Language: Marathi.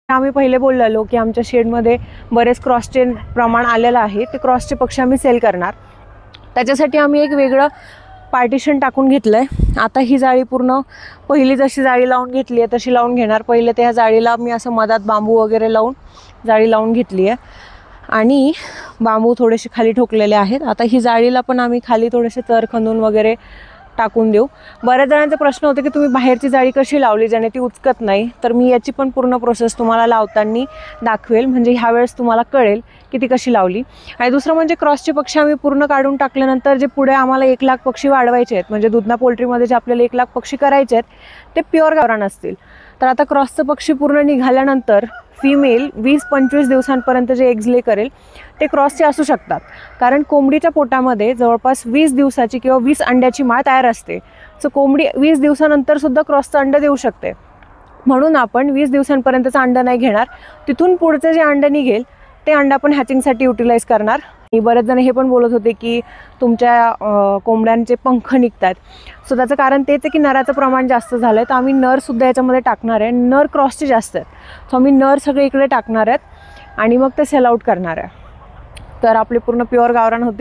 आम्ही पहिले बोललेलो की आमच्या शेडमध्ये बरेच क्रॉसचे प्रमाण आलेलं आहे, ते क्रॉसचे पक्षी आम्ही सेल करणार. त्याच्यासाठी आम्ही एक वेगळं पार्टिशन टाकून घेतलं आहे. आता ही जाळी पूर्ण पहिली जशी जाळी लावून घेतली आहे तशी लावून घेणार. पहिले त्या जाळीला मी असं मधात बांबू वगैरे लावून जाळी लावून घेतली आहे आणि बांबू थोडेसे खाली ठोकलेले आहेत. आता ही जाळीला पण आम्ही खाली थोडेसे तर खणून वगैरे टाकून देऊ. बऱ्याच जणांचे प्रश्न होते की तुम्ही बाहेरची जाळी कशी लावली ज्याने ती उचकत नाही, तर मी याची पण पूर्ण प्रोसेस तुम्हाला लावताना दाखवेल, म्हणजे ह्या वेळेस तुम्हाला कळेल की ती कशी लावली. आणि दुसरं म्हणजे क्रॉसचे पक्षी आम्ही पूर्ण काढून टाकल्यानंतर जे पुढे आम्हाला 1 लाख पक्षी वाढवायचे आहेत, म्हणजे दुधना पोल्ट्रीमध्ये जे आपल्याला 1 लाख पक्षी करायचे आहेत ते प्युअर गावरान असतील. तर आता क्रॉसचं पक्षी पूर्ण निघाल्यानंतर फिमेल 20-25 दिवसांपर्यंत जे एग्ज ले करेल ते क्रॉसचे असू शकतात, कारण कोंबडीच्या पोटामध्ये जवळपास 20 दिवसाची किंवा 20 अंड्याची माळ तयार असते. सो कोंबडी 20 दिवसानंतर सुद्धा क्रॉसचं अंड देऊ शकते. म्हणून आपण 20 दिवसांपर्यंतचं अंड नाही घेणार. तिथून पुढचं जे अंड निघेल ते अंड आपण हॅचिंगसाठी युटिलाइज करणार. बरेच जण हे पण बोलत होते की तुमच्या कोंबड्यांचे पंख निघतात. सो त्याचं कारण तेच आहे की नराचं प्रमाण जास्त झालं आहे, तर आम्ही नरसुद्धा याच्यामध्ये टाकणार आहे. नर क्रॉसचे जास्त आहेत, सो आम्ही नर सगळे इकडे टाकणार आहेत आणि मग ते सेल आउट करणार आहे. तर आपले पूर्ण प्युअर गावरान होतील.